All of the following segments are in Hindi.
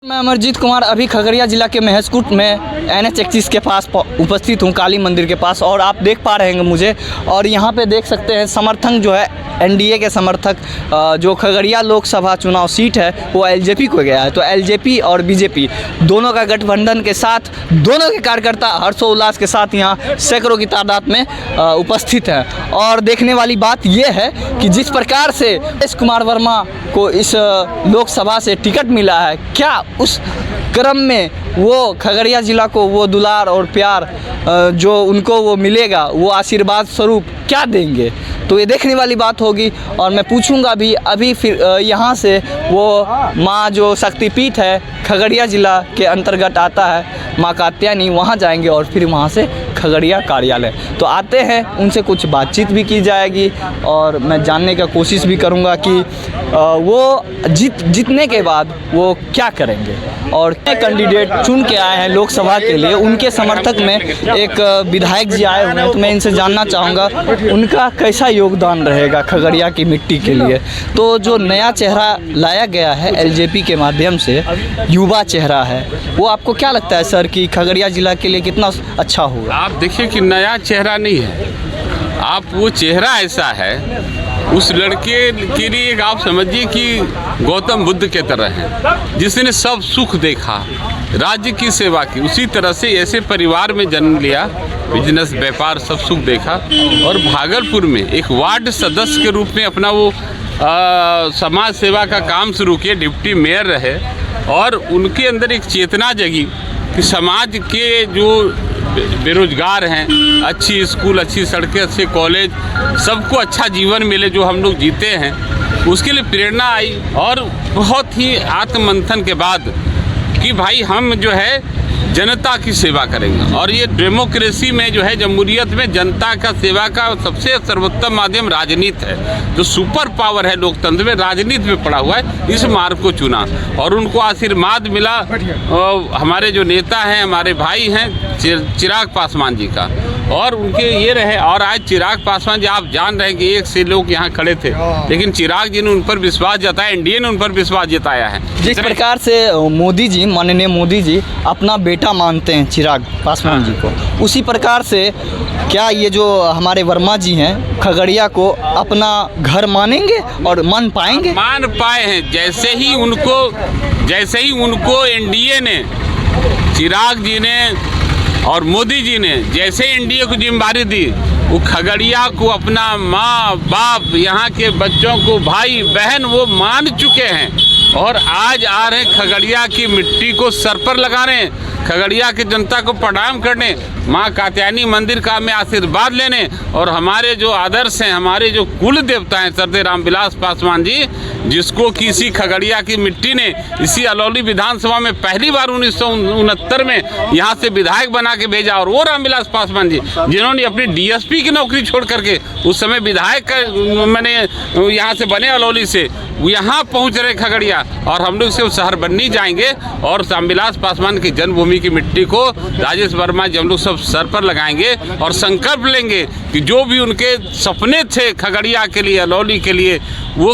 मैं अमरजीत कुमार अभी खगड़िया जिला के महसकूट में NH31 के पास उपस्थित हूँ, काली मंदिर के पास। और आप देख पा रहे हैं मुझे, और यहाँ पे देख सकते हैं समर्थक जो है NDA के समर्थक, जो खगड़िया लोकसभा चुनाव सीट है वो LJP को गया है। तो LJP और BJP दोनों का गठबंधन के साथ दोनों के कार्यकर्ता हर्षोल्लास के साथ यहाँ सैकड़ों की तादाद में उपस्थित हैं। और देखने वाली बात ये है कि जिस प्रकार से एस कुमार वर्मा को इस लोकसभा से टिकट मिला है, क्या उस क्रम में वो खगड़िया ज़िला को वो दुलार और प्यार जो उनको वो मिलेगा, वो आशीर्वाद स्वरूप क्या देंगे, तो ये देखने वाली बात होगी। और मैं पूछूंगा भी अभी फिर यहाँ से वो माँ जो शक्तिपीठ है खगड़िया ज़िला के अंतर्गत आता है, माँ कात्यायनी, वहाँ जाएंगे और फिर वहाँ से खगड़िया कार्यालय। तो आते हैं, उनसे कुछ बातचीत भी की जाएगी और मैं जानने का कोशिश भी करूँगा कि वो जीतने के बाद वो क्या करेंगे। और कैंडिडेट चुन के आए हैं लोकसभा के लिए, उनके समर्थक में एक विधायक जी आए हुए हैं, तो मैं इनसे जानना चाहूँगा उनका कैसा योगदान रहेगा खगड़िया की मिट्टी के लिए। तो जो नया चेहरा लाया गया है LJP के माध्यम से, युवा चेहरा है, वो आपको क्या लगता है सर कि खगड़िया ज़िला के लिए कितना अच्छा होगा? आप देखिए कि नया चेहरा नहीं है, आप वो चेहरा ऐसा है, उस लड़के के लिए आप समझिए कि गौतम बुद्ध के तरह है, जिसने सब सुख देखा, राज्य की सेवा की। उसी तरह से ऐसे परिवार में जन्म लिया, बिजनेस व्यापार सब सुख देखा, और भागलपुर में एक वार्ड सदस्य के रूप में अपना वो समाज सेवा का काम शुरू किया, डिप्टी मेयर रहे, और उनके अंदर एक चेतना जगी कि समाज के जो बेरोजगार हैं, अच्छी स्कूल, अच्छी सड़कें, अच्छे कॉलेज, सबको अच्छा जीवन मिले जो हम लोग जीते हैं, उसके लिए प्रेरणा आई। और बहुत ही आत्ममंथन के बाद कि भाई हम जो है जनता की सेवा करेंगे। और ये डेमोक्रेसी में जो है, जमहूरियत में जनता का सेवा का सबसे सर्वोत्तम माध्यम राजनीति है। जो सुपर पावर है लोकतंत्र में, राजनीति में पड़ा हुआ है, इस मार्ग को चुना और उनको आशीर्वाद मिला। हमारे जो नेता हैं, हमारे भाई हैं चिराग पासवान जी का, और उनके ये रहे। और आज चिराग पासवान जी, आप जान रहे हैं कि एक से लोग यहाँ खड़े थे, लेकिन चिराग जी ने उन पर विश्वास जताया, NDA ने उन पर विश्वास जताया है। जिस प्रकार से मोदी जी, माननीय मोदी जी अपना बेटा मानते हैं चिराग पासवान जी को, उसी प्रकार से क्या ये जो हमारे वर्मा जी हैं खगड़िया को अपना घर मानेंगे और मान पाएंगे? मान पाए हैं। जैसे ही उनको NDA ने, चिराग जी ने और मोदी जी ने जैसे NDA को जिम्मेदारी दी, वो खगड़िया को अपना माँ बाप, यहाँ के बच्चों को भाई बहन वो मान चुके हैं। और आज आ रहे खगड़िया की मिट्टी को सर पर लगाने, खगड़िया की जनता को प्रणाम करने, माँ कात्यायनी मंदिर का में आशीर्वाद लेने। और हमारे जो आदर्श हैं, हमारे जो कुल देवता हैं सरदार रामविलास पासवान जी, जिसको किसी खगड़िया की मिट्टी ने इसी अलौली विधानसभा में पहली बार 1969 में यहाँ से विधायक बना के भेजा। और वो रामविलास पासवान जी जिन्होंने अपनी DSP की नौकरी छोड़ करके उस समय विधायक का मैंने यहाँ से बने अलौली से, यहाँ पहुँच रहे खगड़िया। और हम लोग सिर्फ शहर बननी जाएंगे और रामविलास पासवान की जन्मभूमि की मिट्टी को राजेश वर्मा जी हम लोग सब सर पर लगाएंगे और संकल्प लेंगे कि जो भी उनके सपने थे खगड़िया के लिए, अलौली के लिए, वो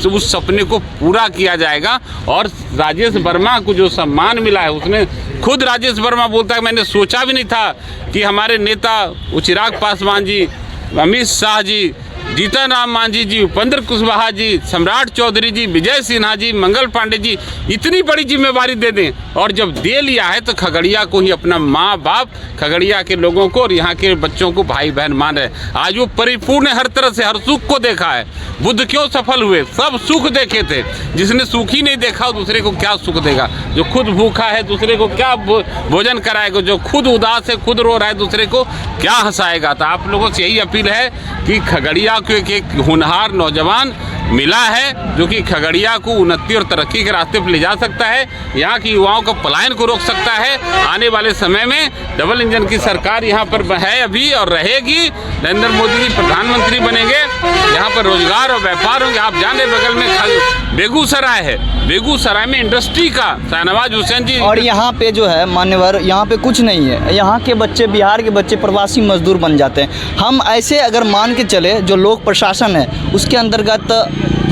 उस सपने को पूरा किया जाएगा। और राजेश वर्मा को जो सम्मान मिला है, उसने खुद राजेश वर्मा बोलता है मैंने सोचा भी नहीं था कि हमारे नेता चिराग पासवान जी, अमित शाह जी, जीतन राम मांझी जी, उपेंद्र कुशवाहा जी, सम्राट चौधरी जी, विजय सिन्हा जी, मंगल पांडे जी इतनी बड़ी जिम्मेवारी दे दें। और जब दे लिया है तो खगड़िया को ही अपना माँ बाप, खगड़िया के लोगों को और यहाँ के बच्चों को भाई बहन मान रहे। आज वो परिपूर्ण है, हर तरह से हर सुख को देखा है। बुद्ध क्यों सफल हुए? सब सुख देखे थे। जिसने सुख ही नहीं देखा दूसरे को क्या सुख देगा? जो खुद भूखा है दूसरे को क्या भोजन कराएगा? जो खुद उदास है, खुद रो रहा है, दूसरे को क्या हंसाएगा? तो आप लोगों से यही अपील है कि खगड़िया को एक होनहार नौजवान मिला है जो कि खगड़िया को उन्नति और तरक्की के रास्ते पर ले जा सकता है, यहाँ की युवाओं का पलायन को रोक सकता है। आने वाले समय में डबल इंजन की सरकार यहाँ पर है अभी और रहेगी। नरेंद्र मोदी जी प्रधानमंत्री बनेंगे, यहाँ पर रोजगार और व्यापार होंगे। आप जाने बगल में बेगूसराय है, बेगूसराय में इंडस्ट्री का शाहनवाज हुसैन जी, और यहाँ पे जो है मान्यवर, यहाँ पे कुछ नहीं है। यहाँ के बच्चे, बिहार के बच्चे प्रवासी मजदूर बन जाते हैं। हम ऐसे अगर मान के चले, जो लोक प्रशासन है उसके अंतर्गत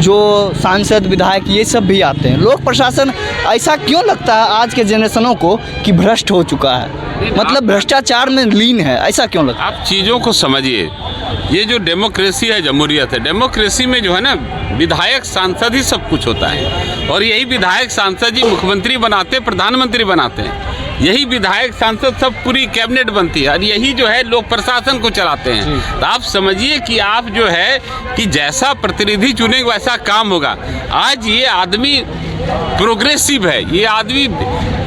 जो सांसद विधायक ये सब भी आते हैं। लोक प्रशासन ऐसा क्यों लगता है आज के जनरेशनों को कि भ्रष्ट हो चुका है, मतलब भ्रष्टाचार में लीन है, ऐसा क्यों लगता है? आप चीज़ों को समझिए। ये जो डेमोक्रेसी है, जमहूरियत है, डेमोक्रेसी में जो है ना, विधायक सांसद ही सब कुछ होता है। और यही विधायक सांसद ही मुख्यमंत्री बनाते, प्रधानमंत्री बनाते हैं। यही विधायक सांसद सब पूरी कैबिनेट बनती है, और यही जो है लोक प्रशासन को चलाते हैं। तो आप समझिए कि आप जो है कि जैसा प्रतिनिधि चुनेंगे वैसा काम होगा। आज ये आदमी प्रोग्रेसिव है, ये आदमी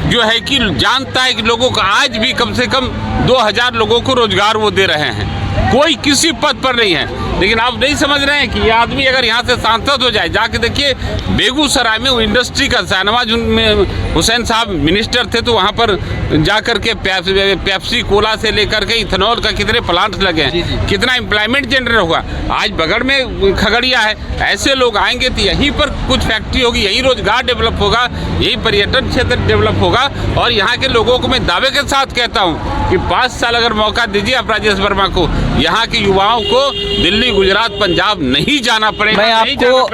जो है कि जानता है कि लोगों को आज भी कम से कम 2000 लोगों को रोजगार वो दे रहे हैं। कोई किसी पद पर नहीं है, लेकिन आप नहीं समझ रहे हैं कि ये आदमी अगर यहाँ से सांसद हो जाए, जाके देखिए बेगूसराय में वो इंडस्ट्री का शाहनवाज हुसैन साहब मिनिस्टर थे, तो वहाँ पर जाकर के पेप्सी कोला से लेकर के इथेनॉल का कितने प्लांट लगे हैं, कितना एम्प्लॉयमेंट जनरेट हुआ। आज बगड़ में खगड़िया है, ऐसे लोग आएंगे तो यहीं पर कुछ फैक्ट्री होगी, यहीं रोजगार डेवलप होगा, यही पर्यटन क्षेत्र डेवलप होगा। और यहाँ के लोगों को मैं दावे के साथ कहता हूँ कि 5 साल अगर मौका दीजिए आप राजेश वर्मा को, यहाँ के युवाओं को दिल्ली, गुजरात, पंजाब नहीं जाना पड़ेगा।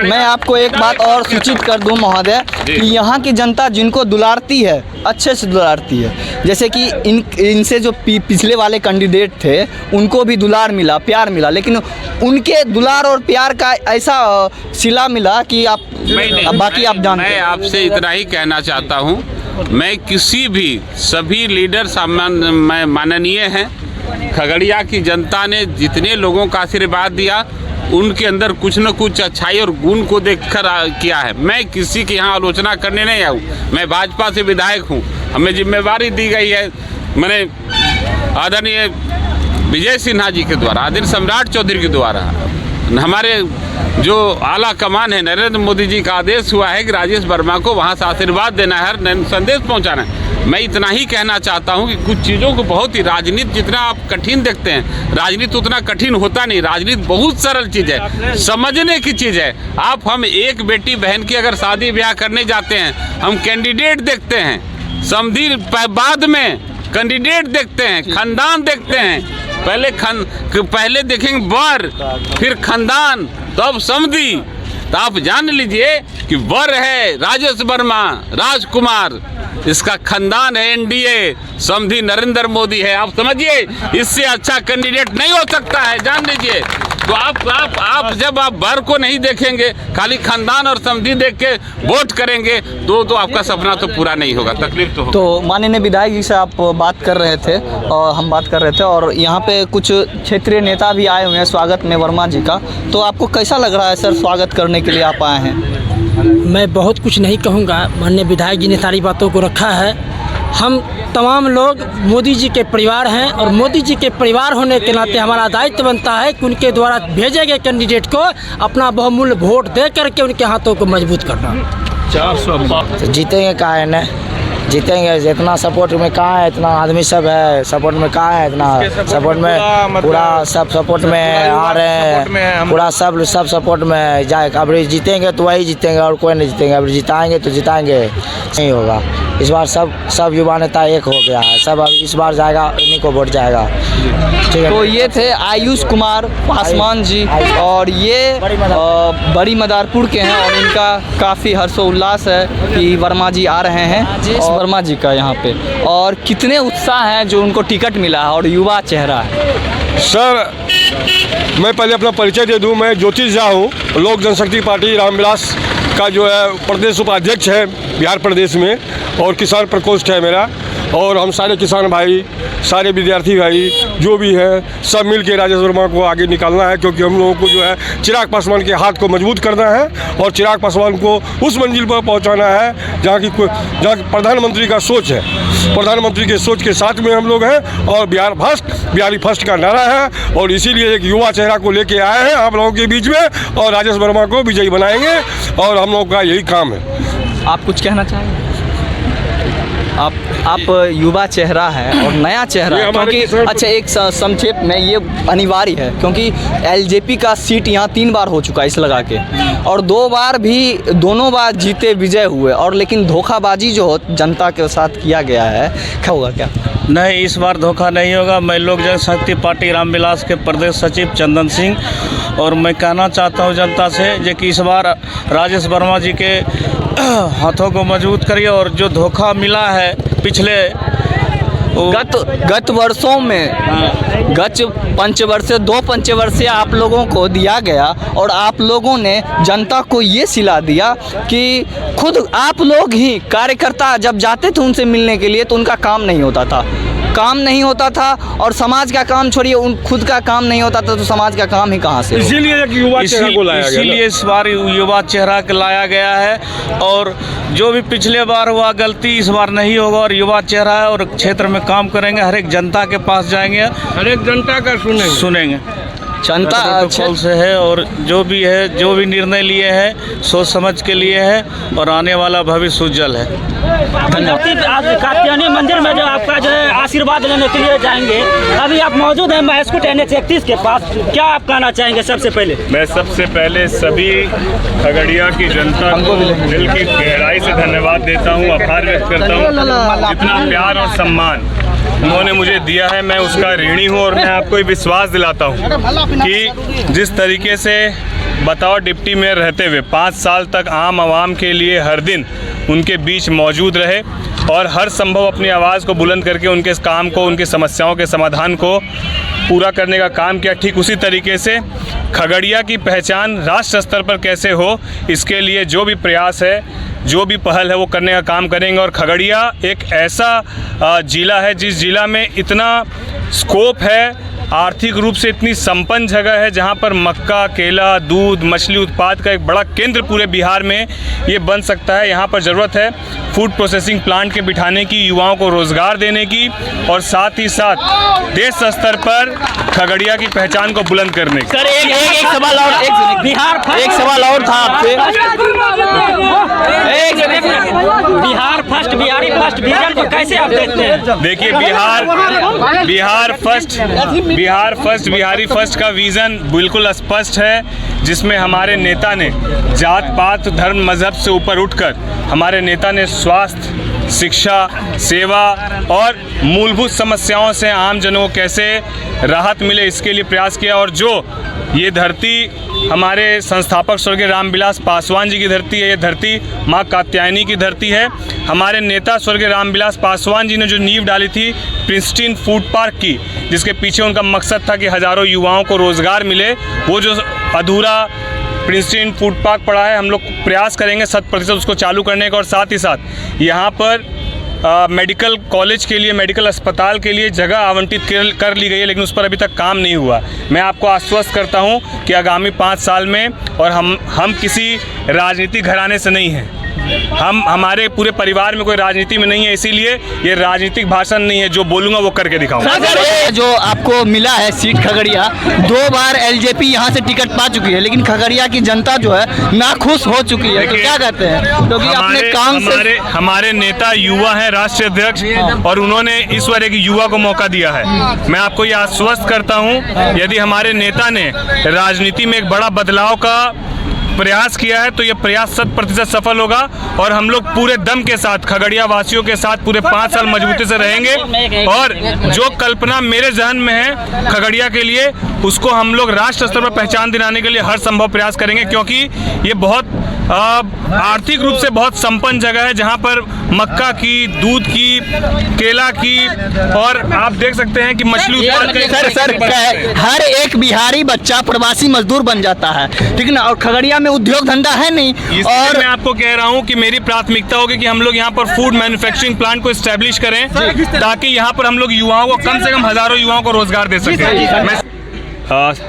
मैं आपको एक बात और सूचित कर दूं महोदय कि यहाँ की जनता जिनको दुलारती है, अच्छे से दुलारती है। जैसे कि इनसे जो पिछले वाले कैंडिडेट थे उनको भी दुलार मिला, प्यार मिला, लेकिन उनके दुलार और प्यार का ऐसा सिला मिला कि आप बाकी आप जानते हैं। मैं आपसे इतना ही कहना चाहता हूँ, मैं किसी भी सभी लीडर माननीय हैं। खगड़िया की जनता ने जितने लोगों का आशीर्वाद दिया, उनके अंदर कुछ न कुछ अच्छाई और गुण को देखकर किया है। मैं किसी की यहाँ आलोचना करने नहीं आया हूँ। मैं भाजपा से विधायक हूँ, हमें जिम्मेवारी दी गई है। मैंने आदरणीय विजय सिन्हा जी के द्वारा, आदरणीय सम्राट चौधरी के द्वारा, हमारे जो आला कमान है, नरेंद्र मोदी जी का आदेश हुआ है कि राजेश वर्मा को वहाँ से आशीर्वाद देना है, संदेश पहुँचाना है। मैं इतना ही कहना चाहता हूँ कि कुछ चीज़ों को बहुत ही, राजनीति जितना आप कठिन देखते हैं, राजनीति उतना कठिन होता नहीं। राजनीति बहुत सरल चीज़ है, समझने की चीज़ है। हम एक बेटी बहन की अगर शादी ब्याह करने जाते हैं, हम कैंडिडेट देखते हैं, समधी बाद में कैंडिडेट देखते हैं, खानदान देखते हैं। पहले देखेंगे वर, फिर खानदान, तब समधी। तो आप जान लीजिए कि वर है राजेश वर्मा, राजकुमार, इसका खानदान है एनडीए, समधी नरेंद्र मोदी है। आप समझिए, इससे अच्छा कैंडिडेट नहीं हो सकता है, जान लीजिए। तो आप जब आप वर को नहीं देखेंगे, खाली खानदान और समधी देख के वोट करेंगे, तो आपका सपना तो पूरा नहीं होगा, तकलीफ तो होगा। तो माननीय विधायक जी से आप बात कर रहे थे और हम बात कर रहे थे, और यहाँ पे कुछ क्षेत्रीय नेता भी आए हुए हैं स्वागत में वर्मा जी का। तो आपको कैसा लग रहा है सर, स्वागत करने के लिए आप आए हैं? मैं बहुत कुछ नहीं कहूँगा, माननीय विधायक जी ने सारी बातों को रखा है। हम तमाम लोग मोदी जी के परिवार हैं, और मोदी जी के परिवार होने के नाते हमारा दायित्व बनता है कि उनके द्वारा भेजे गए कैंडिडेट को अपना बहुमूल्य वोट दे करके उनके हाथों को मजबूत करना। 400 जीतेंगे कहाँ है न, जीतेंगे। इतना सपोर्ट में कहाँ है, इतना आदमी सब है सपोर्ट में, कहाँ है इतना सपोर्ट में, पूरा सब सपोर्ट में आ रहे हैं, पूरा सब सपोर्ट में जाए। अब जीतेंगे तो वही जीतेंगे और कोई नहीं जीतेंगे। अब जिताएंगे तो जिताएंगे, नहीं होगा। इस बार सब युवा नेता एक हो गया है, सब अब इस बार जाएगा, इन्हीं को वोट जाएगा। ठीक है। तो ये थे आयुष कुमार पासवान जी, और ये बड़ी मदारपुर के हैं, और इनका काफ़ी हर्षोल्लास है कि वर्मा जी आ रहे हैं, और वर्मा जी का यहाँ पे, और कितने उत्साह है जो उनको टिकट मिला है, और युवा चेहरा है। सर, मैं पहले अपना परिचय दे दूं। मैं ज्योतिष झा हूँ, लोक जनशक्ति पार्टी रामविलास का जो है प्रदेश उपाध्यक्ष है बिहार प्रदेश में, और किसान प्रकोष्ठ है मेरा। और हम सारे किसान भाई, सारे विद्यार्थी भाई जो भी हैं, सब मिल के राजेश वर्मा को आगे निकालना है, क्योंकि हम लोगों को जो है चिराग पासवान के हाथ को मजबूत करना है, और चिराग पासवान को उस मंजिल पर पहुंचाना है जहां की प्रधानमंत्री का सोच है। प्रधानमंत्री के सोच के साथ में हम लोग हैं, और बिहारी फर्स्ट का नारा है, और इसीलिए एक युवा चेहरा को लेके आए हैं आप लोगों के बीच में, और राजेश वर्मा को विजयी बनाएंगे, और हम लोगों का यही काम है। आप कुछ कहना चाहेंगे? आप युवा चेहरा है और नया चेहरा ये है, हमारे क्योंकि किसान- अच्छा एक संक्षेप में ये अनिवार्य है क्योंकि एलजेपी का सीट यहाँ 3 बार हो चुका है इस लगा के, और 2 बार भी दोनों बार जीते विजय हुए, और लेकिन धोखाबाजी जो जनता के साथ किया गया है, क्या होगा क्या? नहीं, इस बार धोखा नहीं होगा। मैं लोक जनशक्ति पार्टी रामविलास के प्रदेश सचिव चंदन सिंह, और मैं कहना चाहता हूं जनता से जे कि इस बार राजेश वर्मा जी के हाथों को मजबूत करिए, और जो धोखा मिला है पिछले गत वर्षों में गत पंचवर्षीय 2 पंचवर्षीय आप लोगों को दिया गया, और आप लोगों ने जनता को ये सिला दिया कि खुद आप लोग ही कार्यकर्ता जब जाते थे उनसे मिलने के लिए तो उनका काम नहीं होता था, और समाज का काम छोड़िए, उन खुद का काम नहीं होता था तो समाज का काम ही कहाँ से होगा? इसीलिए एक युवा चेहरा को लाया गया। इसीलिए इस बार युवा चेहरा को लाया गया है, और जो भी पिछले बार हुआ गलती इस बार नहीं होगा, और युवा चेहरा है और क्षेत्र में काम करेंगे, हर एक जनता के पास जाएंगे, हर एक जनता का सुनेंगे। जनता प्रोटोकॉल से है, और जो भी निर्णय लिए हैं सोच समझ के लिए है, और आने वाला भविष्य उज्जवल है। आज कात्यायनी मंदिर में जो आपका जो है आशीर्वाद लेने के लिए जाएंगे, अभी आप मौजूद हैं महसकूट NH 31 के पास, क्या आप कहना चाहेंगे? सबसे पहले मैं सबसे पहले सभी खगड़िया की जनता को दिल की गहराई से धन्यवाद देता हूँ, आभार व्यक्त करता हूँ। जितना प्यार और सम्मान उन्होंने मुझे दिया है मैं उसका ऋणी हूँ, और मैं आपको ये विश्वास दिलाता हूँ कि जिस तरीके से बतौर डिप्टी मेयर रहते हुए 5 साल तक आम आवाम के लिए हर दिन उनके बीच मौजूद रहे और हर संभव अपनी आवाज़ को बुलंद करके उनके काम को, उनकी समस्याओं के समाधान को पूरा करने का काम किया, ठीक उसी तरीके से खगड़िया की पहचान राष्ट्र स्तर पर कैसे हो, इसके लिए जो भी प्रयास है, जो भी पहल है वो करने का काम करेंगे। और खगड़िया एक ऐसा ज़िला है जिस ज़िला में इतना स्कोप है, आर्थिक रूप से इतनी संपन्न जगह है, जहां पर मक्का, केला, दूध, मछली उत्पाद का एक बड़ा केंद्र पूरे बिहार में ये बन सकता है। यहाँ पर ज़रूरत है फूड प्रोसेसिंग प्लांट के बिठाने की, युवाओं को रोज़गार देने की, और साथ ही साथ देश स्तर पर खगड़िया की पहचान को बुलंद करने की। सर एक सवाल और, एक सवाल और था आपसे। Bihar first, Bihari first vision को कैसे आप देखते हैं? देखिए बिहार फर्स्ट, बिहारी फर्स्ट का विज़न बिल्कुल स्पष्ट है, जिसमें हमारे नेता ने जात पात धर्म मजहब से ऊपर उठकर हमारे नेता ने स्वास्थ्य, शिक्षा, सेवा और मूलभूत समस्याओं से आम जनों को कैसे राहत मिले इसके लिए प्रयास किया। और जो ये धरती हमारे संस्थापक स्वर्गीय रामविलास पासवान जी की धरती है, ये धरती माँ कात्यायनी की धरती है। हमारे नेता स्वर्गीय रामविलास पासवान जी ने जो नींव डाली थी प्रिंसटन फूड पार्क की, जिसके पीछे उनका मकसद था कि हज़ारों युवाओं को रोज़गार मिले, वो जो अधूरा प्रिंसटन फूड पार्क पड़ा है, हम लोग प्रयास करेंगे 100% उसको चालू करने का। और साथ ही साथ यहाँ पर मेडिकल कॉलेज के लिए, मेडिकल अस्पताल के लिए जगह आवंटित कर ली गई है, लेकिन उस पर अभी तक काम नहीं हुआ। मैं आपको आश्वस्त करता हूं कि आगामी 5 साल में, और हम किसी राजनीतिक घराने से नहीं हैं, हमारे पूरे परिवार में कोई राजनीति में नहीं है, इसीलिए ये राजनीतिक भाषण नहीं है, जो बोलूँगा वो करके दिखाऊंगा। जो आपको मिला है सीट खगड़िया, 2 बार एलजेपी यहाँ से टिकट पा चुकी है, लेकिन खगड़िया की जनता जो है नाखुश हो चुकी है, तो क्या कहते हैं? क्योंकि अपने काम से हमारे नेता युवा हैं, राष्ट्रीय अध्यक्ष, और उन्होंने इस बार एक युवा को मौका दिया है। मैं आपको ये आश्वस्त करता हूँ, यदि हमारे नेता ने राजनीति में एक बड़ा बदलाव का प्रयास किया है तो ये प्रयास 100% सफल होगा, और हम लोग पूरे दम के साथ खगड़िया वासियों के साथ पूरे 5 साल मजबूती से रहेंगे। और जो कल्पना मेरे जहन में है खगड़िया के लिए, उसको हम लोग राष्ट्र स्तर पर पहचान दिलाने के लिए हर संभव प्रयास करेंगे, क्योंकि ये बहुत आर्थिक रूप से बहुत संपन्न जगह है, जहाँ पर मक्का की, दूध की, केला की, और आप देख सकते हैं कि मछली उत्पादन। सर हर एक बिहारी बच्चा प्रवासी मजदूर बन जाता है, ठीक ना, और खगड़िया में उद्योग धंधा है नहीं। और मैं आपको कह रहा हूँ कि मेरी प्राथमिकता होगी कि हम लोग यहाँ पर फूड मैन्युफैक्चरिंग प्लांट को एस्टेब्लिश करें, ताकि यहाँ पर हम लोग युवाओं को, कम से कम हज़ारों युवाओं को रोजगार दे सकें। मैं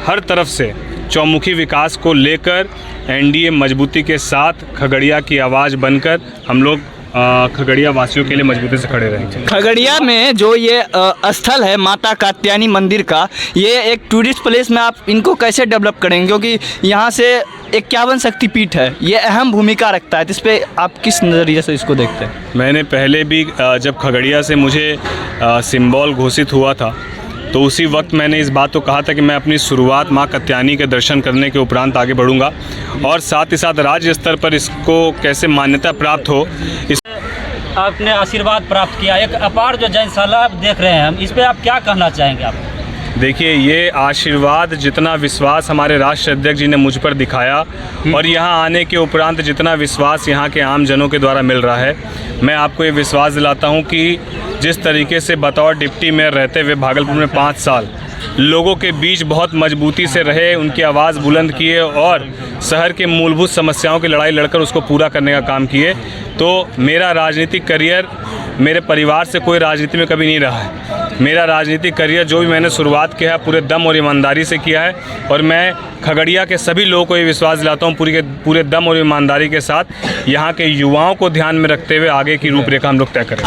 हर तरफ से चौमुखी विकास को लेकर एनडीए मजबूती के साथ खगड़िया की आवाज़ बनकर हम लोग खगड़िया वासियों के लिए मजबूती से खड़े रहेंगे। खगड़िया में जो ये स्थल है माता कात्यायनी मंदिर का, ये एक टूरिस्ट प्लेस में आप इनको कैसे डेवलप करेंगे? क्योंकि यहाँ से 51 शक्तिपीठ है, ये अहम भूमिका रखता है, तो इस पर आप किस नज़रिए से इसको देखते हैं? मैंने पहले भी जब खगड़िया से मुझे सिंबल घोषित हुआ था तो उसी वक्त मैंने इस बात को कहा था कि मैं अपनी शुरुआत माँ कात्यायनी के दर्शन करने के उपरांत आगे बढ़ूंगा और साथ ही साथ राज्य स्तर पर इसको कैसे मान्यता प्राप्त हो इस आपने आशीर्वाद प्राप्त किया, एक अपार जो जैनशाला देख रहे हैं हम, इस पे आप क्या कहना चाहेंगे आप? देखिए, ये आशीर्वाद, जितना विश्वास हमारे राष्ट्र अध्यक्ष जी ने मुझ पर दिखाया और यहाँ आने के उपरांत जितना विश्वास यहाँ के आम जनों के द्वारा मिल रहा है, मैं आपको ये विश्वास दिलाता हूँ कि जिस तरीके से बतौर डिप्टी मेयर रहते हुए भागलपुर में 5 साल लोगों के बीच बहुत मजबूती से रहे, उनकी आवाज़ बुलंद किए और शहर के मूलभूत समस्याओं की लड़ाई लड़कर उसको पूरा करने का काम किए, तो मेरा राजनीतिक करियर मेरे परिवार से कोई राजनीति में कभी नहीं रहा है। मेरा राजनीतिक करियर जो भी मैंने शुरुआत किया है पूरे दम और ईमानदारी से किया है और मैं खगड़िया के सभी लोगों को ये विश्वास दिलाता हूँ पूरे दम और ईमानदारी के साथ यहाँ के युवाओं को ध्यान में रखते हुए आगे की रूपरेखा हम लोग तय करें।